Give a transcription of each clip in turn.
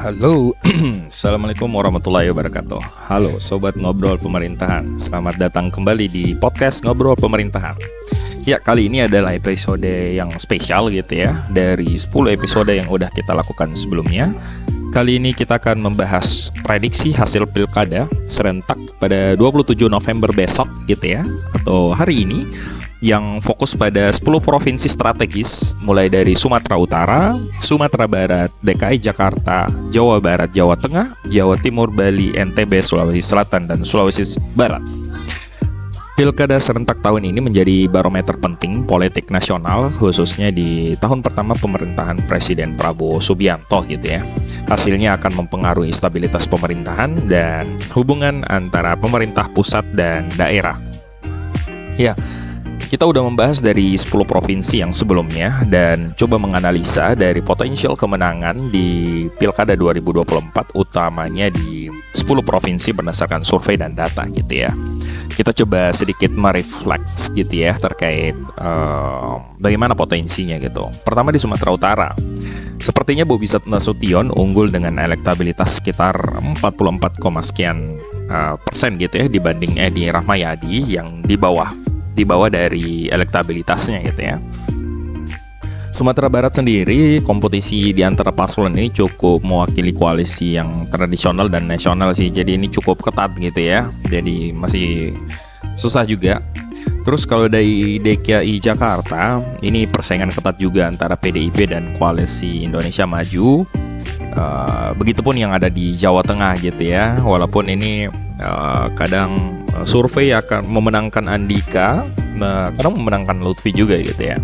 Halo, Assalamualaikum warahmatullahi wabarakatuh. Halo Sobat Ngobrol Pemerintahan, selamat datang kembali di podcast Ngobrol Pemerintahan. Ya, kali ini adalah episode yang spesial gitu ya, dari 10 episode yang udah kita lakukan sebelumnya. Kali ini kita akan membahas prediksi hasil pilkada serentak pada 27 November besok gitu ya, atau hari ini, yang fokus pada 10 provinsi strategis mulai dari Sumatera Utara, Sumatera Barat, DKI Jakarta, Jawa Barat, Jawa Tengah, Jawa Timur, Bali, NTB, Sulawesi Selatan, dan Sulawesi Barat. Pilkada serentak tahun ini menjadi barometer penting politik nasional, khususnya di tahun pertama pemerintahan Presiden Prabowo Subianto gitu ya. Hasilnya akan mempengaruhi stabilitas pemerintahan dan hubungan antara pemerintah pusat dan daerah. Ya, kita udah membahas dari 10 provinsi yang sebelumnya dan coba menganalisa dari potensial kemenangan di Pilkada 2024, utamanya di 10 provinsi berdasarkan survei dan data gitu ya. Kita coba sedikit merefleks gitu ya terkait bagaimana potensinya gitu. Pertama di Sumatera Utara, sepertinya Bobi Nasution unggul dengan elektabilitas sekitar 44, sekian persen gitu ya dibanding Edi Rahmayadi yang di bawah dari elektabilitasnya gitu ya. Sumatera Barat sendiri, kompetisi di antara paslon ini cukup mewakili koalisi yang tradisional dan nasional sih. Jadi ini cukup ketat gitu ya. Jadi masih susah juga. Terus kalau dari DKI Jakarta, ini persaingan ketat juga antara PDIP dan Koalisi Indonesia Maju. Begitupun yang ada di Jawa Tengah gitu ya. Walaupun ini kadang survei akan memenangkan Andika, kadang memenangkan Lutfi juga gitu ya.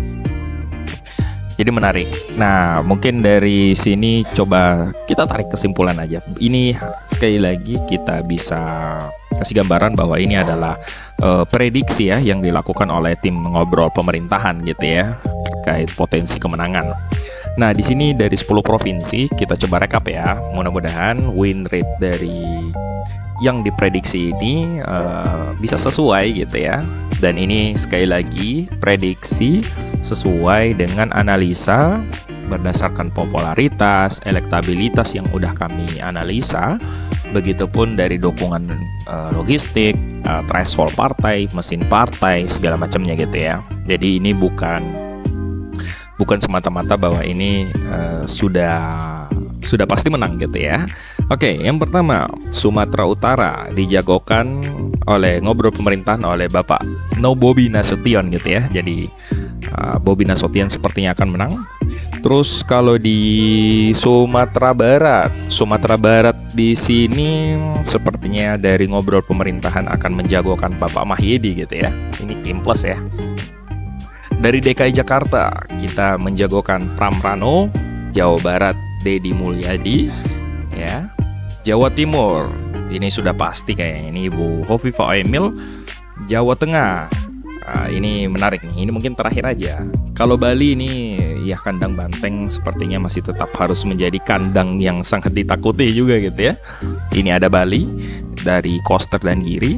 Jadi menarik. Nah, mungkin dari sini coba kita tarik kesimpulan aja. Ini sekali lagi kita bisa kasih gambaran bahwa ini adalah prediksi ya yang dilakukan oleh tim ngobrol pemerintahan gitu ya terkait potensi kemenangan. Nah, di sini dari 10 provinsi kita coba rekap ya. Mudah-mudahan win rate dari yang diprediksi ini bisa sesuai gitu ya. Dan ini sekali lagi prediksi sesuai dengan analisa berdasarkan popularitas, elektabilitas yang udah kami analisa. Begitupun dari dukungan logistik, threshold partai, mesin partai, segala macamnya gitu ya. Jadi ini bukan semata-mata bahwa ini sudah pasti menang gitu ya. Oke, yang pertama Sumatera Utara dijagokan oleh ngobrol pemerintahan oleh Bapak Bobi Nasution gitu ya. Jadi Bobi Nasution sepertinya akan menang. Terus kalau di Sumatera Barat di sini sepertinya dari ngobrol pemerintahan akan menjagokan Bapak Mahyedi gitu ya. Ini tim plus ya. Dari DKI Jakarta kita menjagokan Pram Rano, Jawa Barat Deddy Mulyadi ya. Jawa Timur ini sudah pasti kayaknya ini Ibu Hovifah Emil. Jawa Tengah ini menarik nih, ini mungkin terakhir aja. Kalau Bali ini ya kandang banteng sepertinya masih tetap harus menjadi kandang yang sangat ditakuti juga gitu ya. Ini ada Bali dari Koster dan Giri.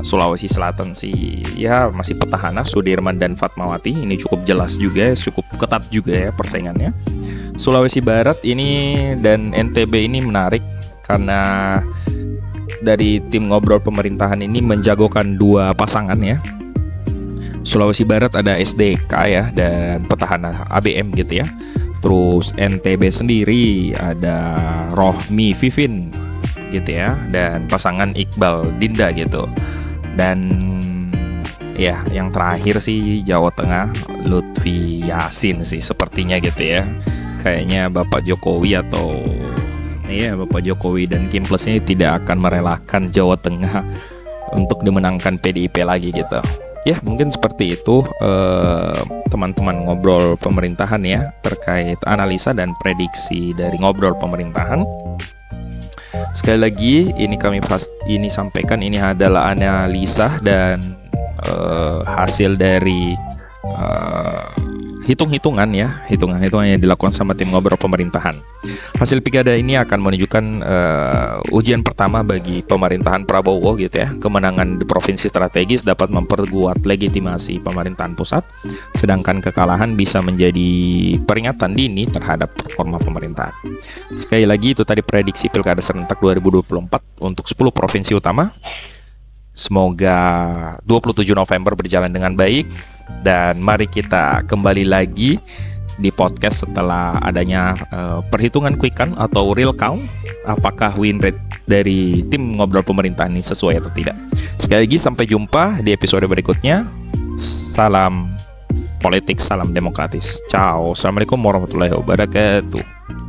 Sulawesi Selatan sih ya masih petahana Sudirman dan Fatmawati, ini cukup jelas juga, cukup ketat juga ya persaingannya. Sulawesi Barat ini dan NTB ini menarik karena dari tim ngobrol pemerintahan ini menjagokan dua pasangan ya. Sulawesi Barat ada SDK ya dan petahana ABM gitu ya. Terus NTB sendiri ada Rohmi Vivin gitu ya dan pasangan Iqbal Dinda gitu. Dan ya yang terakhir sih Jawa Tengah Lutfi Yasin sih sepertinya gitu ya. Kayaknya Bapak Jokowi atau Bapak Jokowi dan Kim Plus ini tidak akan merelakan Jawa Tengah untuk dimenangkan PDIP lagi gitu. Ya mungkin seperti itu teman-teman ngobrol pemerintahan ya terkait analisa dan prediksi dari ngobrol pemerintahan. Sekali lagi ini sampaikan ini adalah analisa dan hasil dari hitung-hitungan yang dilakukan sama tim ngobrol pemerintahan. Hasil pilkada ini akan menunjukkan ujian pertama bagi pemerintahan Prabowo gitu ya. Kemenangan di provinsi strategis dapat memperkuat legitimasi pemerintahan pusat, sedangkan kekalahan bisa menjadi peringatan dini terhadap performa pemerintahan. Sekali lagi itu tadi prediksi pilkada serentak 2024 untuk 10 provinsi utama. Semoga 27 November berjalan dengan baik, dan mari kita kembali lagi di podcast setelah adanya perhitungan quick count atau real count, apakah win rate dari tim ngobrol pemerintahan ini sesuai atau tidak. Sekali lagi sampai jumpa di episode berikutnya. Salam politik, salam demokratis. Ciao. Assalamualaikum warahmatullahi wabarakatuh.